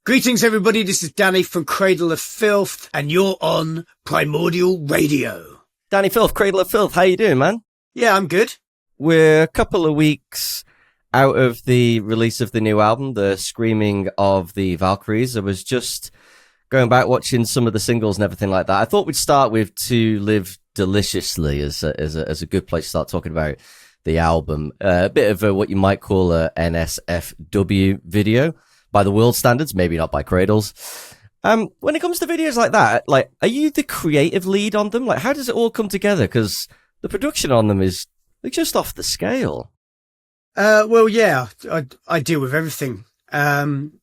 Greetings, everybody. This is Dani from Cradle of Filth, and you're on Primordial Radio. Dani Filth, Cradle of Filth. How you doing, man? Yeah, I'm good. We're a couple of weeks out of the release of the new album, The Screaming of the Valkyries. I was just going back watching some of the singles and everything like that. I thought we'd start with To Live Deliciously as a good place to start talking about the album. A bit of what you might call a NSFW video. By the world standards, maybe not by Cradle's. When it comes to videos like that, like, are you the creative lead on them? Like, how does it all come together? Because the production on them is just off the scale. Well, yeah, I deal with everything. I'm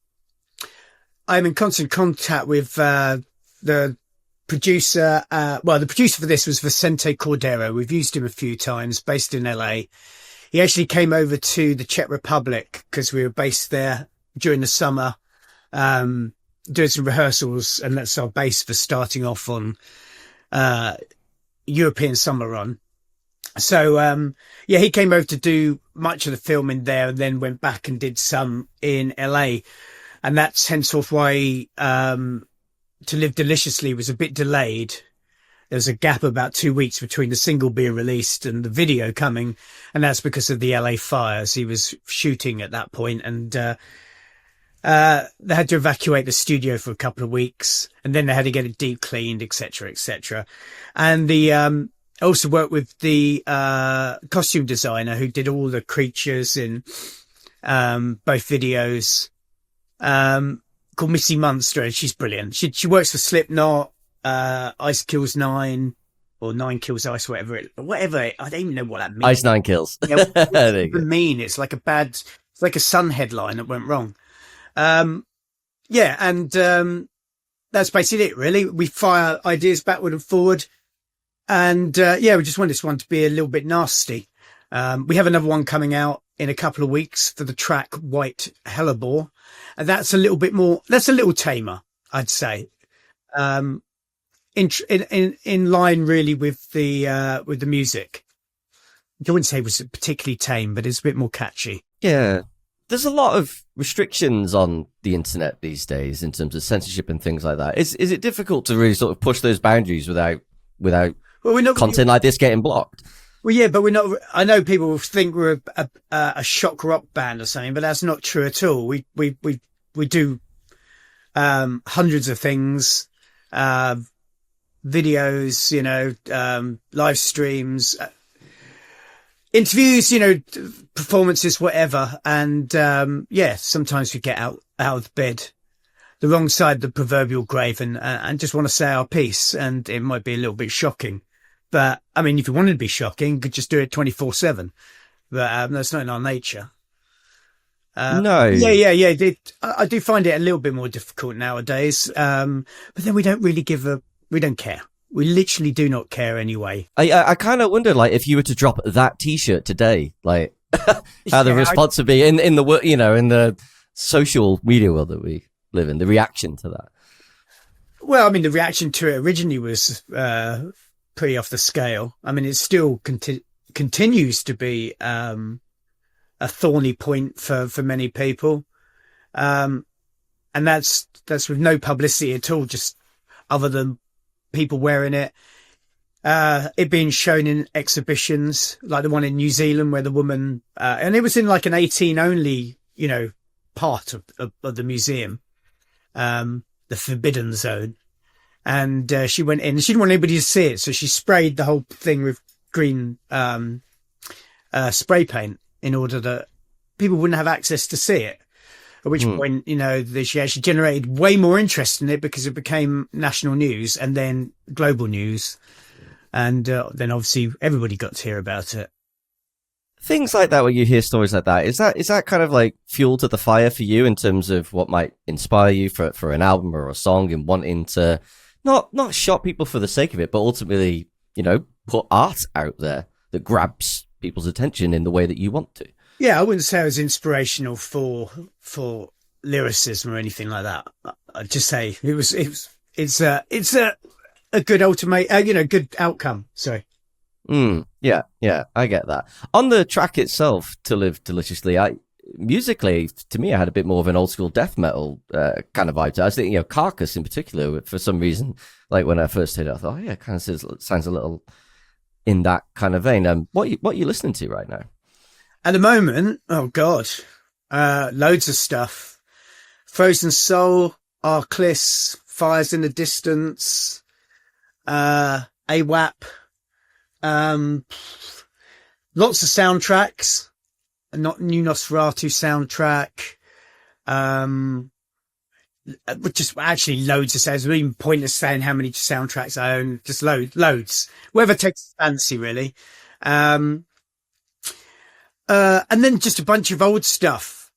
in constant contact with the producer. The producer for this was Vicente Cordero. We've used him a few times, based in LA. He actually came over to the Czech Republic because we were based there during the summer, doing some rehearsals, and that's our base for starting off on European summer run. So he came over to do much of the filming there, and then went back and did some in LA, and that's henceforth why To Live Deliciously was a bit delayed. There was a gap of about 2 weeks between the single being released and the video coming, and that's because of the LA fires. He was shooting at that point, and they had to evacuate the studio for a couple of weeks, and then they had to get it deep cleaned, etc., etc. And I also worked with the costume designer who did all the creatures in both videos, called Missy Munster, and she's brilliant. She works for Slipknot, Ice Kills 9, or 9 Kills Ice, whatever. I don't even know what that means. Ice 9 Kills. Yeah, what does it mean? It's like a Sun headline that went wrong. That's basically it, really. We fire ideas backward and forward, and we just want this one to be a little bit nasty. We have another one coming out in a couple of weeks for the track White Hellebore, and that's a little tamer, I'd say. In line really with the music. I wouldn't say it was particularly tame, but it's a bit more catchy. Yeah. There's a lot of restrictions on the internet these days in terms of censorship and things like that. Is it difficult to really sort of push those boundaries without content like this getting blocked? Well, yeah, but we're not. I know people think we're a shock rock band or something, but that's not true at all. We do hundreds of things, videos, live streams. Interviews, performances, whatever. And, sometimes we get out of bed, the wrong side of the proverbial grave, and just want to say our piece. And it might be a little bit shocking. But, I mean, if you wanted to be shocking, you could just do it 24/7. But that's not in our nature. No. Yeah. I do find it a little bit more difficult nowadays. But then we don't really we don't care. We literally do not care anyway. I kind of wonder, like, if you were to drop that T-shirt today, like, how the response would be in the in the social media world that we live in, the reaction to that. Well, I mean, the reaction to it originally was pretty off the scale. I mean, it still continues to be a thorny point for many people, and that's with no publicity at all, just other than people wearing it, it being shown in exhibitions like the one in New Zealand where the woman, and it was in like an 18 only, part of the museum, the forbidden zone. And, she went in and she didn't want anybody to see it. So she sprayed the whole thing with green, spray paint in order that people wouldn't have access to see it. At which point, she actually generated way more interest in it because it became national news and then global news. And then obviously everybody got to hear about it. Things like that, where you hear stories like that, is that kind of like fuel to the fire for you in terms of what might inspire you for an album or a song, and wanting to not shock people for the sake of it, but ultimately, put art out there that grabs people's attention in the way that you want to? Yeah, I wouldn't say it was inspirational for lyricism or anything like that. I'd just say it's a good good outcome. Sorry. Yeah, I get that. On the track itself, To Live Deliciously, musically, to me, I had a bit more of an old school death metal kind of vibe to it. I was thinking, Carcass in particular, for some reason, like when I first heard it, I thought, oh yeah, it kind of sounds a little in that kind of vein. What are you listening to right now? At the moment, oh God, loads of stuff. Frozen Soul, Arclis, Fires in the Distance, AWAP, lots of soundtracks, not new Nosferatu soundtrack, just actually loads of sounds. It's even pointless saying how many soundtracks I own, just loads. Whoever takes fancy, really. And then just a bunch of old stuff.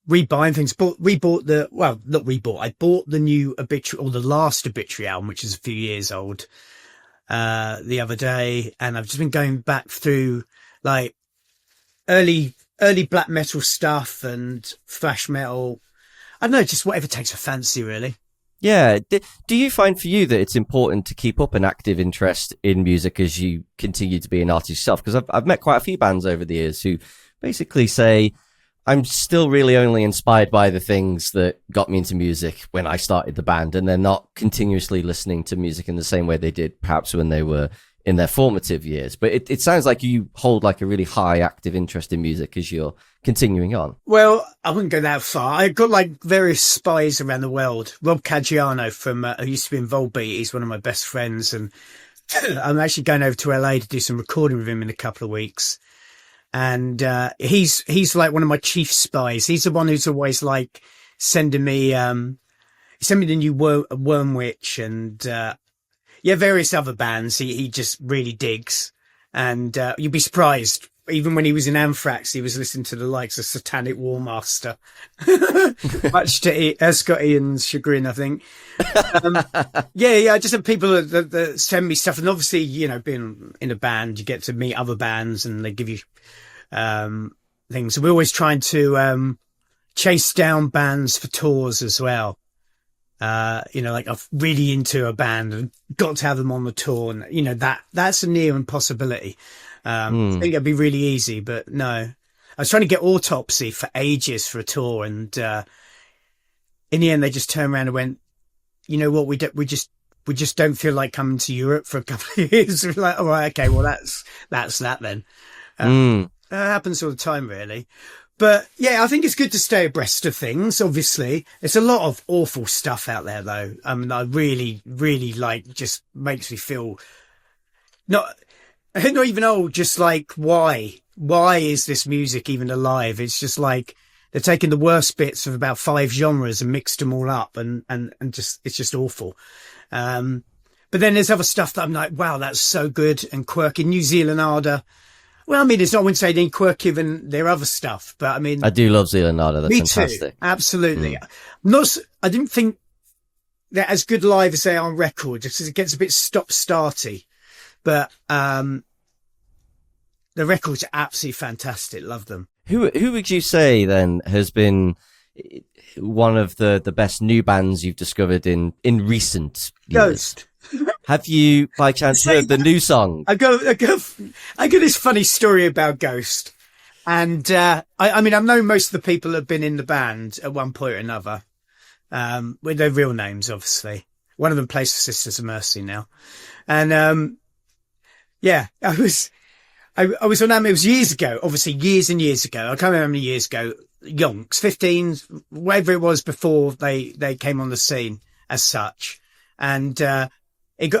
Rebuying things. I bought the new Obituary, or the last Obituary album, which is a few years old, the other day. And I've just been going back through like early black metal stuff and thrash metal. I don't know, just whatever takes a fancy, really. Yeah. Do you find for you that it's important to keep up an active interest in music as you continue to be an artist yourself? Because I've met quite a few bands over the years who basically say, I'm still really only inspired by the things that got me into music when I started the band, and they're not continuously listening to music in the same way they did perhaps when they were in their formative years. But it sounds like you hold like a really high active interest in music as you're continuing on. Well, I wouldn't go that far. I've got like various spies around the world. Rob Caggiano from who used to be in Volbeat, he's one of my best friends, and I'm actually going over to LA to do some recording with him in a couple of weeks. And he's like one of my chief spies. He's the one who's always like sending me he sent me the new Worm Witch and various other bands he just really digs. And you'd be surprised, even when he was in Anthrax, he was listening to the likes of Satanic War Master, much to Scott Ian's chagrin, I think. I just have people that send me stuff, and obviously, you know, being in a band, you get to meet other bands, and they give you things. So we're always trying to chase down bands for tours as well. Like I'm really into a band and got to have them on the tour, and you know that's a near impossibility. I think it'd be really easy, but no. I was trying to get Autopsy for ages for a tour, and in the end they just turned around and went, you know what, we just don't feel like coming to Europe for a couple of years. We're like, all right, okay, well that's that then. That happens all the time, really. But yeah, I think it's good to stay abreast of things. Obviously, there's a lot of awful stuff out there, though. I mean, I really, really like, just makes me feel not even old. Just like, why is this music even alive? It's just like they're taking the worst bits of about 5 genres and mixed them all up, and just it's just awful. But then there's other stuff that I'm like, wow, that's so good and quirky. New Zealand Ardor. Well, I mean, I wouldn't say any quirkier than their other stuff, but I mean, I do love Zealand Ardor. That's me fantastic. Too. Absolutely. I didn't think they're as good live as they are on record, just because it gets a bit stop-starty. But the records are absolutely fantastic. Love them. Who would you say then has been one of the best new bands you've discovered in recent years? Ghost. Have you, by chance, heard the new song? I got this funny story about Ghost, and I mean, I've known most of the people that have been in the band at one point or another, with their real names, obviously. One of them plays for Sisters of Mercy now, and I was on them. It was years ago, obviously years and years ago. I can't remember how many years ago. Yonks, 15, whatever it was before they came on the scene as such, and.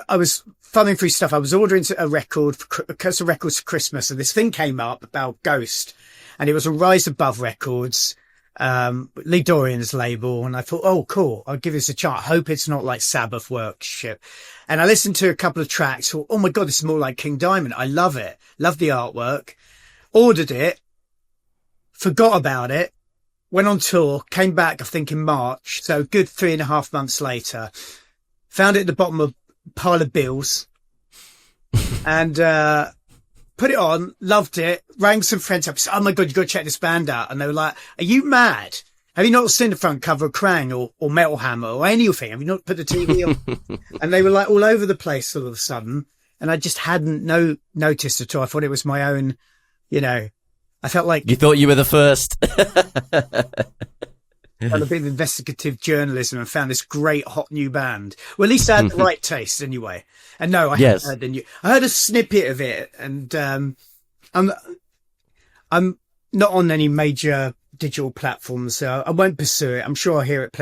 I was thumbing through stuff. I was ordering a record, a case of records for Christmas, and this thing came up about Ghost, and it was a Rise Above Records, Lee Dorian's label. And I thought, oh, cool. I'll give this a chance. Hope it's not like Sabbath worship. And I listened to a couple of tracks. Thought, oh my God, this is more like King Diamond. I love it. Love the artwork. Ordered it. Forgot about it. Went on tour. Came back, I think, in March. So good 3.5 months later. Found it at the bottom of pile of bills and put it on, loved it, rang some friends up, said, oh my God, you got to check this band out. And they were like, are you mad? Have you not seen the front cover of Krang or Metal Hammer or anything? Have you not put the TV on? And they were like all over the place all of a sudden, and I just hadn't noticed at all. I thought it was my own, you know, I felt like You thought you were the first. done a bit of investigative journalism and found this great hot new band. Well, at least I had the right taste anyway. And no, I Yes. hadn't heard I heard a snippet of it, and I'm not on any major digital platforms, so I won't pursue it. I'm sure I'll hear it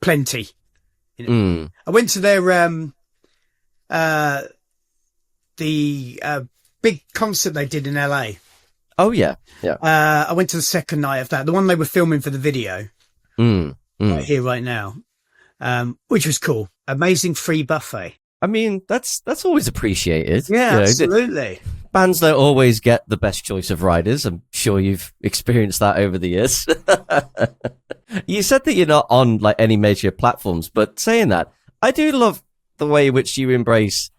plenty. You know. I went to their the big concert they did in LA. Oh yeah, yeah. I went to the second night of that, the one they were filming for the video. Right here, right now, which was cool. Amazing free buffet. I mean, that's always appreciated. Yeah, absolutely. Bands don't always get the best choice of riders. I'm sure you've experienced that over the years. You said that you're not on like any major platforms, but saying that, I do love the way in which you embrace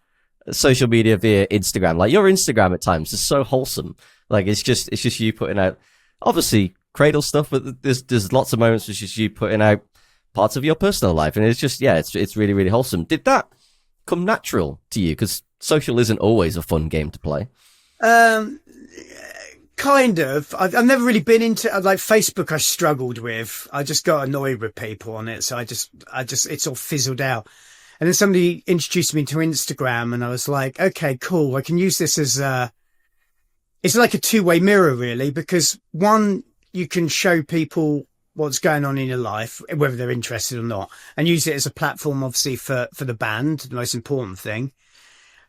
social media via Instagram. Like your Instagram at times is so wholesome. Like it's just you putting out obviously Cradle stuff, but there's lots of moments which is you putting out parts of your personal life, and it's just it's really, really wholesome. Did that come natural to you? Because social isn't always a fun game to play. Kind of. I've never really been into like Facebook. I struggled with. I just got annoyed with people on it, so I just it's all fizzled out. And then somebody introduced me to Instagram, and I was like, okay, cool. I can use this as it's like a two-way mirror, really, because one, you can show people what's going on in your life, whether they're interested or not, and use it as a platform, obviously, for the band, the most important thing.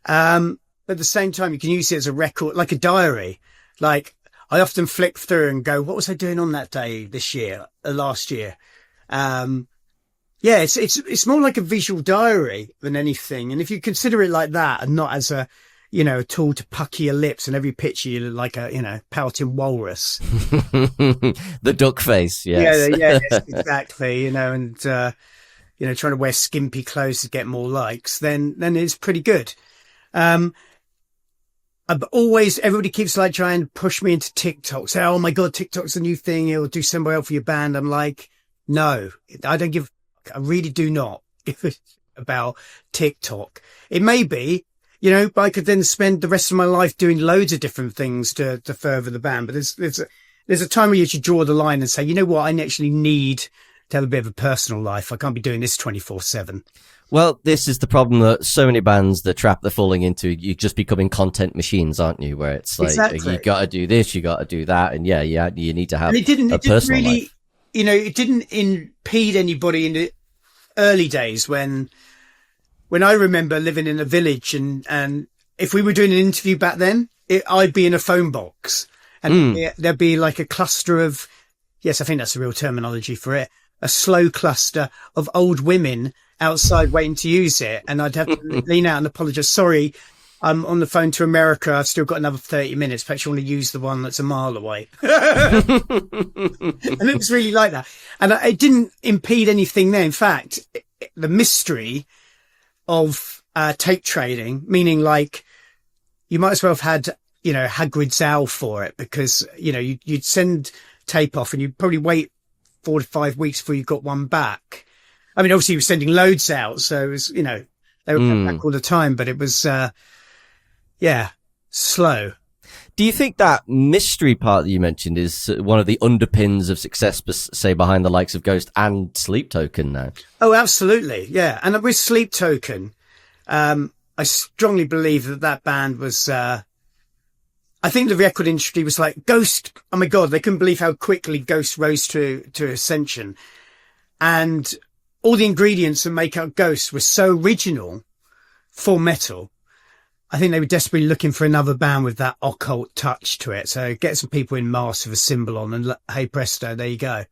But at the same time, you can use it as a record, like a diary. Like, I often flick through and go, what was I doing on that day this year, last year? Yeah, it's more like a visual diary than anything. And if you consider it like that and not as a tool to pucker your lips, and every picture you look like a, pouting walrus. The duck face, yes. Yeah, yes, exactly. And, trying to wear skimpy clothes to get more likes, then it's pretty good. Everybody keeps like trying to push me into TikTok. Say, oh my God, TikTok's the new thing. It'll do so well for your band. I'm like, no, I don't give, I really do not give a about TikTok. It may be, but I could then spend the rest of my life doing loads of different things to further the band. But there's a time where you should draw the line and say, you know what, I actually need to have a bit of a personal life. I can't be doing this 24/7. Well, this is the problem that so many bands, the trap they're falling into, you're just becoming content machines, aren't you? Where it's like, exactly. You got to do this, you got to do that. And you need to have it didn't personal really, life. It didn't impede anybody in the early days when I remember living in a village and if we were doing an interview back then, I'd be in a phone box and there'd be like a cluster of, yes, I think that's the real terminology for it, a slow cluster of old women outside waiting to use it. And I'd have to lean out and apologize. Sorry, I'm on the phone to America. I've still got another 30 minutes. Perhaps you want to use the one that's a mile away. And it was really like that. And it didn't impede anything there. In fact, the mystery of tape trading, meaning like you might as well have had, Hagrid's owl for it, because, you'd send tape off and you'd probably wait 4 to 5 weeks before you got one back. I mean, obviously you were sending loads out. So it was, they were coming back all the time, but it was, slow. Do you think that mystery part that you mentioned is one of the underpins of success, say, behind the likes of Ghost and Sleep Token now? Oh, absolutely. Yeah. And with Sleep Token, I strongly believe that band was, I think the record industry was like, Ghost, oh my God, they couldn't believe how quickly Ghost rose to ascension. And all the ingredients that make up Ghost were so original for metal. I think they were desperately looking for another band with that occult touch to it. So get some people in masks with a symbol on and hey presto, there you go.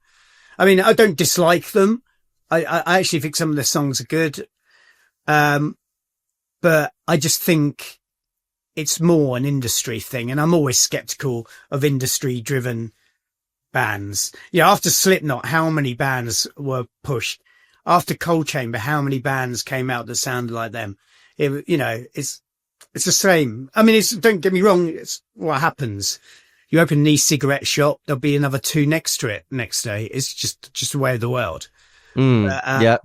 I mean, I don't dislike them. I actually think some of their songs are good. But I just think it's more an industry thing. And I'm always skeptical of industry driven bands. After Slipknot, how many bands were pushed? After Cold Chamber, how many bands came out that sounded like them? It's the same. I mean, don't get me wrong. It's what happens. You open an e-cigarette shop, there'll be another 2 next to it next day. It's just the way of the world. Yeah.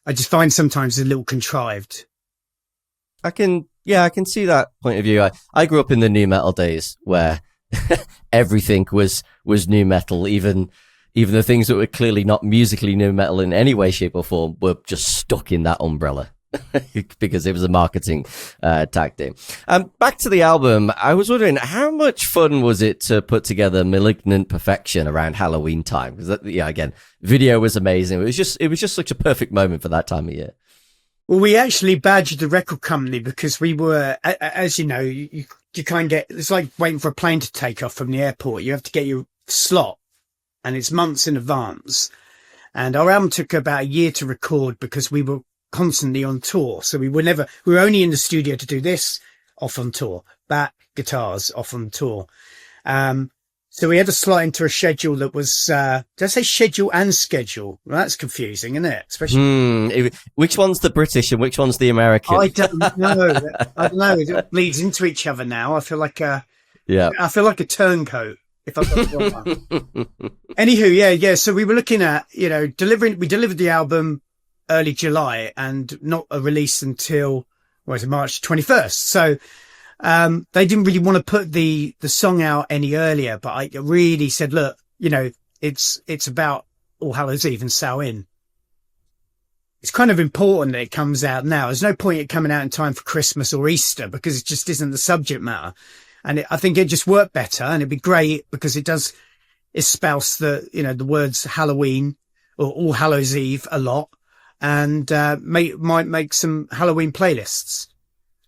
I just find sometimes a little contrived. I can see that point of view. I grew up in the new metal days where everything was new metal, even the things that were clearly not musically new metal in any way, shape, or form were just stuck in that umbrella. Because it was a marketing tactic. Back to the album, I was wondering, how much fun was it to put together Malignant Perfection around Halloween time? Because again, video was amazing. It was just such a perfect moment for that time of year. Well, we actually badgered the record company because we were, as you know, you can't get, it's like waiting for a plane to take off from the airport. You have to get your slot, and it's months in advance. And our album took about a year to record because we were constantly on tour. So we were only in the studio to do this, off on tour, back guitars, off on tour. So we had to slot into a schedule that was, did I say schedule and schedule? Well, that's confusing, isn't it? Especially. Which one's the British and which one's the American? I don't know. I don't know. It bleeds into each other now. I feel like a turncoat. If I've got the wrong one. Anywho, yeah. So we were looking at, we delivered the album early July and not a release until March 21st. So they didn't really want to put the song out any earlier, but I really said, look, it's about All Hallows Eve and Samhain. It's kind of important that it comes out now. There's no point it coming out in time for Christmas or Easter because it just isn't the subject matter. And I think it just worked better, and it'd be great because it does espouse the words Halloween or All Hallows Eve a lot. And might make some Halloween playlists.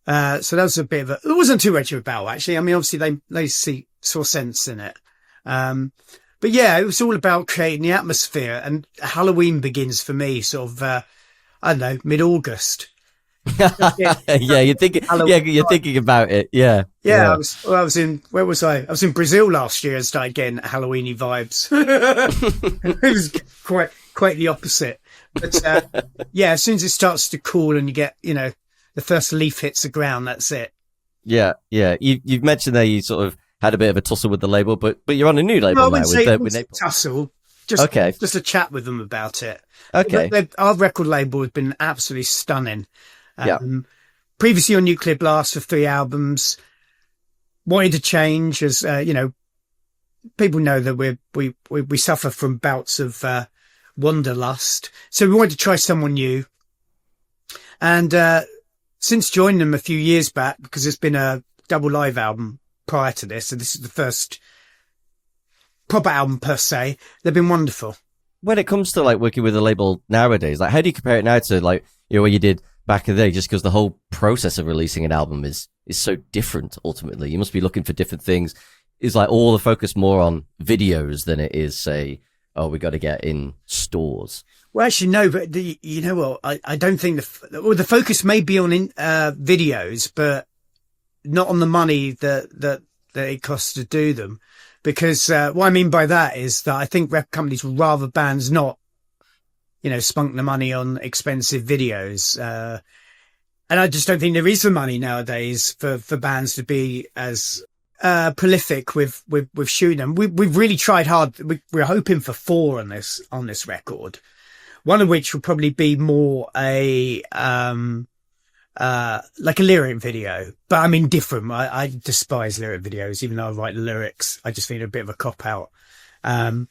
So that was a bit of it wasn't too much of a battle, actually. I mean, obviously they saw sense in it. But yeah, it was all about creating the atmosphere, and Halloween begins for me sort of, I don't know, mid-August. You're thinking about it. Yeah. I was in Brazil last year and started getting Halloweeny vibes. It was quite the opposite. But as soon as it starts to cool and you get, the first leaf hits the ground, that's it. Yeah. You've mentioned there you sort of had a bit of a tussle with the label, but you're on a new label now with Naples. Tussle. Just a chat with them about it. Okay. Our record label has been absolutely stunning. Previously on Nuclear Blast for 3 albums, wanted to change as, people know that we suffer from bouts of, wanderlust. So we wanted to try someone new. And, since joining them a few years back, because there's been a double live album prior to this, and this is the first proper album per se, they've been wonderful. When it comes to like working with a label nowadays, like how do you compare it now to like, what you did back in the day, just because the whole process of releasing an album is so different ultimately? You must be looking for different things. Is like all the focus more on videos than it is, say, we got to get in stores? Well, actually, no, but I don't think the focus may be on videos, but not on the money that it costs to do them. Because, what I mean by that is that I think rep companies would rather bands not, spunk the money on expensive videos. And I just don't think there is the money nowadays for bands to be as prolific with shooting them. We've really tried hard. We're hoping for 4 on this record. One of which will probably be more like a lyric video, but I mean different. I despise lyric videos, even though I write the lyrics. I just think they're a bit of a cop out. And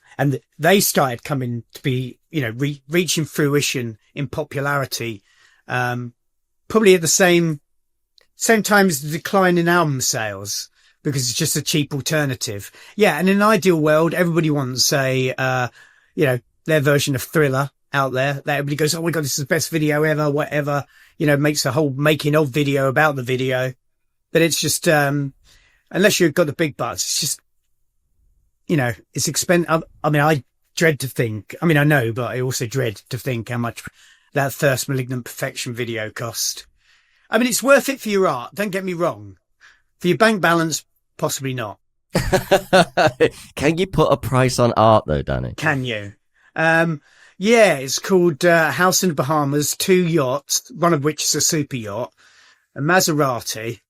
they started coming to be, reaching fruition in popularity, probably at the same time as the decline in album sales, because it's just a cheap alternative. Yeah. And in an ideal world, everybody wants their version of Thriller out there that everybody goes, oh my God, this is the best video ever, whatever, makes a whole making of video about the video. But it's just, unless you've got the big bucks, it's just, it's expensive. I mean, I dread to think, I know, but I also dread to think how much that first Malignant Perfection video cost. I mean, it's worth it for your art. Don't get me wrong. For your bank balance, possibly not. Can you put a price on art though, Dani? Can you? Yeah, it's called House in the Bahamas, 2 yachts, one of which is a super yacht, a Maserati.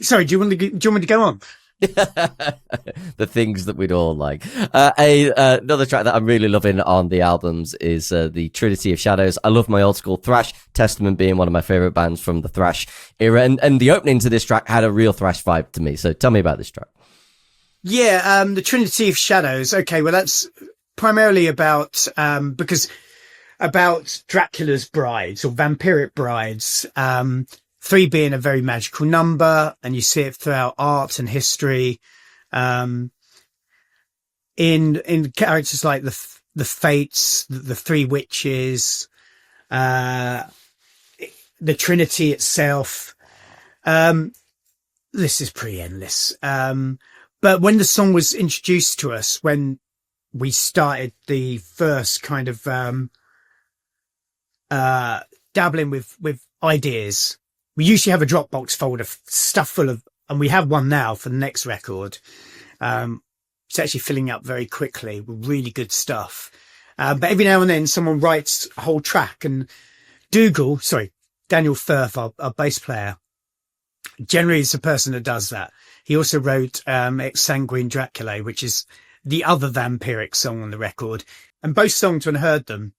Sorry, do you want me to go on? The things that we'd all like. Another track that I'm really loving on the albums is the Trinity of Shadows. I love my old school thrash, Testament being one of my favorite bands from the thrash era, and the opening to this track had a real thrash vibe to me. So tell me about this track. Yeah, the Trinity of Shadows. Okay, well, that's primarily about about Dracula's brides or vampiric brides. Three being a very magical number, and you see it throughout art and history. In characters like the Fates, the Three Witches, the Trinity itself. This is pretty endless. But when the song was introduced to us, when we started the first kind of dabbling with ideas, we usually have a Dropbox folder stuff full of, and we have one now for the next record. It's actually filling up very quickly with really good stuff. But every now and then someone writes a whole track, and Daniel Filth, our bass player, generally is the person that does that. He also wrote Ex Sanguine Draculae, which is the other vampiric song on the record. And both songs, when I heard them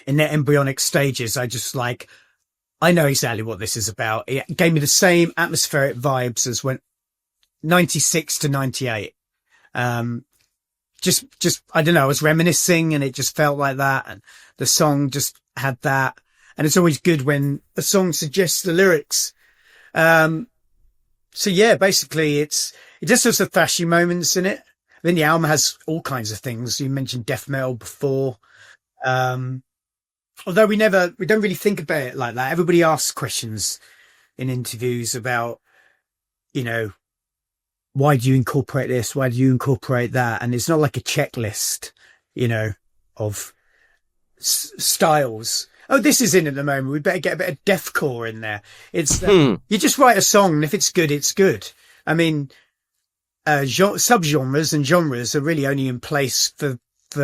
in their embryonic stages, I know exactly what this is about. It gave me the same atmospheric vibes as when 96 to 98. Just, I don't know, I was reminiscing and it just felt like that. And the song just had that. And it's always good when a song suggests the lyrics. So yeah, basically it just has the thrashy moments in it. I mean, the album has all kinds of things. You mentioned death metal before. Although we don't really think about it like that. Everybody asks questions in interviews about, why do you incorporate this? Why do you incorporate that? And it's not like a checklist, of styles. Oh, this is in at the moment. We better get a bit of deathcore in there. It's, you just write a song and if it's good, it's good. I mean, subgenres and genres are really only in place for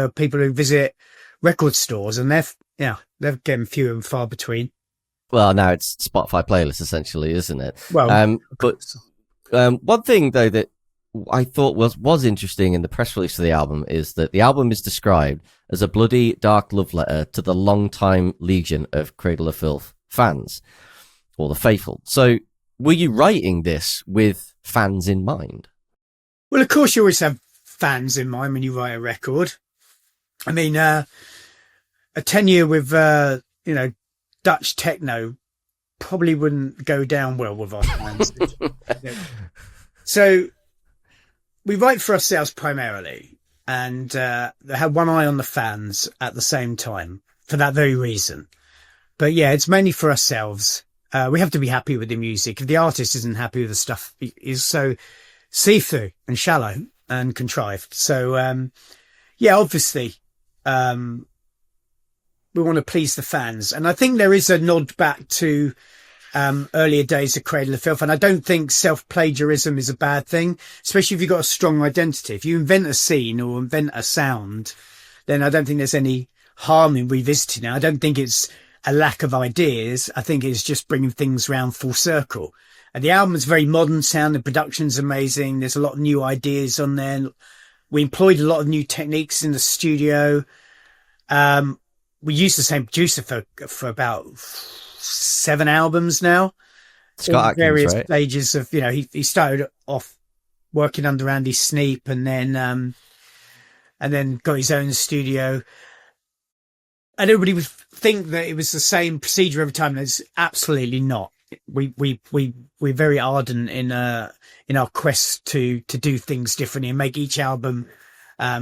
people who visit record stores, and they're getting few and far between. Well, now it's Spotify playlists essentially, isn't it? Well, one thing though that I thought was interesting in the press release of the album is that the album is described as a bloody dark love letter to the long-time legion of Cradle of Filth fans, or the faithful. So were you writing this with fans in mind? Well, of course you always have fans in mind when you write a record. I mean, a tenure with, Dutch techno probably wouldn't go down well with our fans. So we write for ourselves primarily, and they have one eye on the fans at the same time for that very reason. But yeah, it's mainly for ourselves. We have to be happy with the music. If the artist isn't happy with the stuff, is so see-through and shallow and contrived. So, obviously, we want to please the fans. And I think there is a nod back to earlier days of Cradle of Filth. And I don't think self-plagiarism is a bad thing, especially if you've got a strong identity. If you invent a scene or invent a sound, then I don't think there's any harm in revisiting it. I don't think it's a lack of ideas. I think it's just bringing things round full circle. And the album is very modern sound. The production's amazing. There's a lot of new ideas on there. We employed a lot of new techniques in the studio. We used the same producer for about 7 albums now. Scott Atkins, various right? stages of, he started off working under Andy Sneap and then got his own studio. And everybody would think that it was the same procedure every time. It's absolutely not. We're very ardent in our quest to do things differently and make each album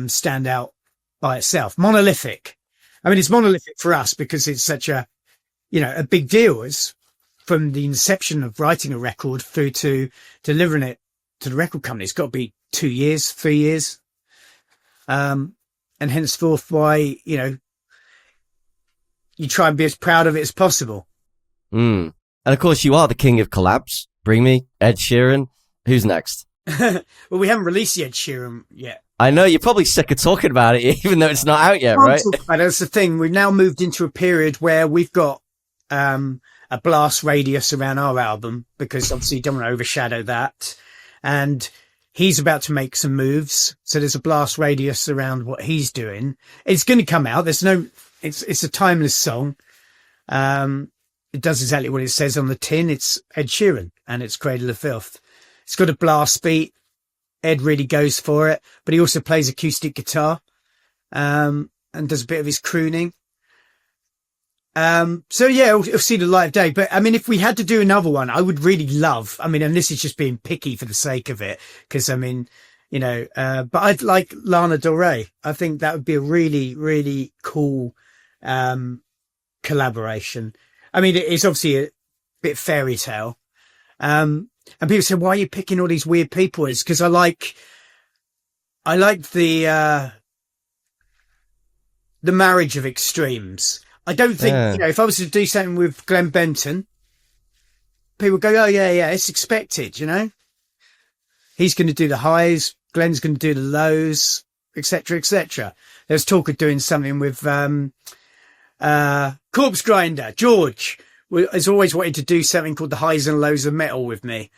stand out by itself. Monolithic. I mean, it's monolithic for us because it's such a big deal. It's from the inception of writing a record through to delivering it to the record company. It's got to be 2 years, 3 years. And henceforth why, you try and be as proud of it as possible. And of course you are the king of collabs. Bring me Ed Sheeran. Who's next? Well, we haven't released the Ed Sheeran yet. I know you're probably sick of talking about it, even though it's not out yet, right? That's the thing. We've now moved into a period where we've got a blast radius around our album because obviously you don't want to overshadow that. And he's about to make some moves. So there's a blast radius around what he's doing. It's going to come out. It's a timeless song. It does exactly what it says on the tin. It's Ed Sheeran and it's Cradle of Filth. It's got a blast beat. Ed really goes for it, but he also plays acoustic guitar, and does a bit of his crooning. So yeah, it'll see the light of day. But I mean, if we had to do another one, I would really love, I mean, and this is just being picky for the sake of it, because I mean, you know, but I'd like Lana Del Rey. I think that would be a really, really cool, collaboration. I mean, it's obviously a bit fairy tale. And people say, why are you picking all these weird people? It's because I like the marriage of extremes. I don't think, you know, if I was to do something with Glenn Benton, people go, oh yeah, it's expected, you know, he's going to do the highs, Glenn's going to do the lows, etc., etc. There's talk of doing something with, Corpse Grinder. George has always wanted to do something called the highs and lows of metal with me.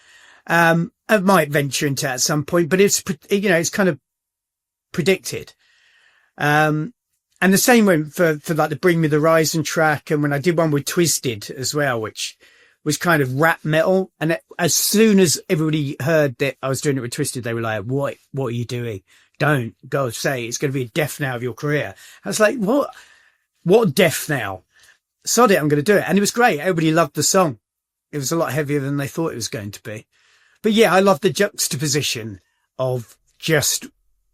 I might venture into it at some point, but it's, you know, it's kind of predicted. And the same went for like the Bring Me the Horizon track. And when I did one with Twisted as well, which was kind of rap metal. And as soon as everybody heard that I was doing it with Twisted, they were like, what are you doing? Don't go say it's going to be a death now of your career. I was like, what death now? Sod it, I'm going to do it. And it was great. Everybody loved the song. It was a lot heavier than they thought it was going to be. But yeah, I love the juxtaposition of just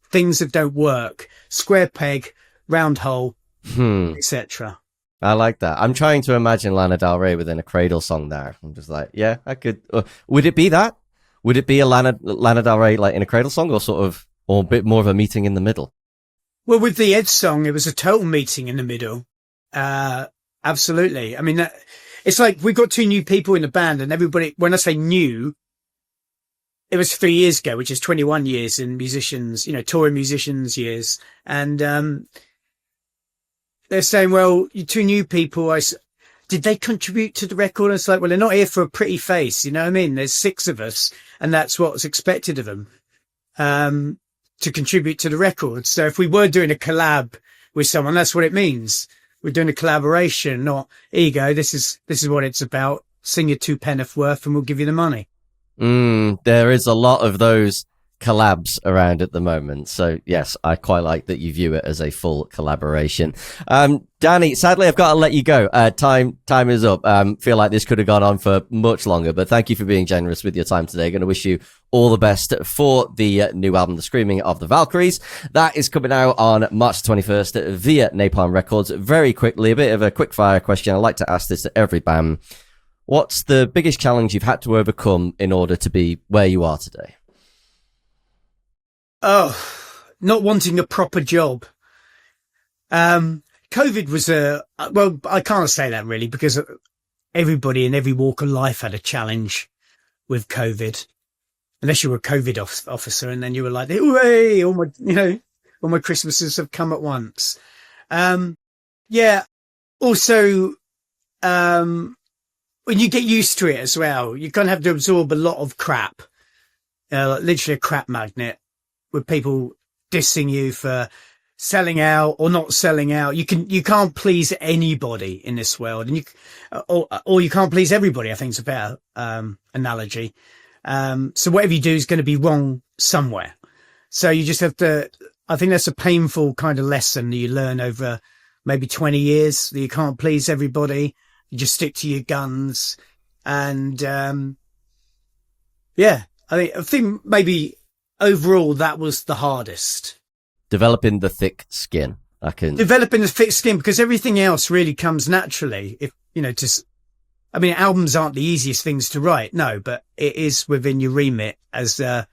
things that don't work. Square peg, round hole, etc. I like that. I'm trying to imagine Lana Del Rey within a Cradle song there. I'm just like, yeah, I could. Would it be that? Would it be a Lana Del Rey like in a Cradle song, or sort of, or a bit more of a meeting in the middle? Well, with the Ed song, it was a total meeting in the middle. Absolutely. I mean, it's like we got two new people in the band, and everybody, when I say new, it was 3 years ago, which is 21 years in musicians, you know, touring musicians years. And, they're saying, well, you two new people, did they contribute to the record? And it's like, well, they're not here for a pretty face. You know what I mean? There's 6 of us, and that's what's expected of them, to contribute to the record. So if we were doing a collab with someone, that's what it means. We're doing a collaboration, not ego. This is what it's about. Sing your 2 penneth worth and we'll give you the money. There is a lot of those collabs around at the moment. So yes, I quite like that you view it as a full collaboration. Dani, sadly, I've got to let you go. Time is up. Feel like this could have gone on for much longer, but thank you for being generous with your time today. Going to wish you all the best for the new album, The Screaming of the Valkyries. That is coming out on March 21st via Napalm Records. Very quickly, a bit of a quick fire question. I like to ask this to every band. What's the biggest challenge you've had to overcome in order to be where you are today? Oh, not wanting a proper job. COVID was well, I can't say that really, because everybody in every walk of life had a challenge with COVID, unless you were a COVID officer, and then you were like, hooray, all my Christmases have come at once. Yeah. Also, when you get used to it as well, you kind of have to absorb a lot of crap, like literally a crap magnet, with people dissing you for selling out or not selling out. You can't please anybody in this world, and or you can't please everybody. I think it's a better analogy. So whatever you do is going to be wrong somewhere. So you just have to, I think that's a painful kind of lesson that you learn over maybe 20 years, that you can't please everybody. You just stick to your guns. And, yeah, I think maybe overall that was the hardest. Developing the thick skin. Developing the thick skin, because everything else really comes naturally. If, albums aren't the easiest things to write. No, but it is within your remit as a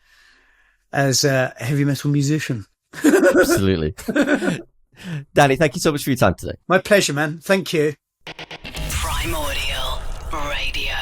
heavy metal musician. Absolutely. Dani, thank you so much for your time today. My pleasure, man. Thank you. Primordial Radio.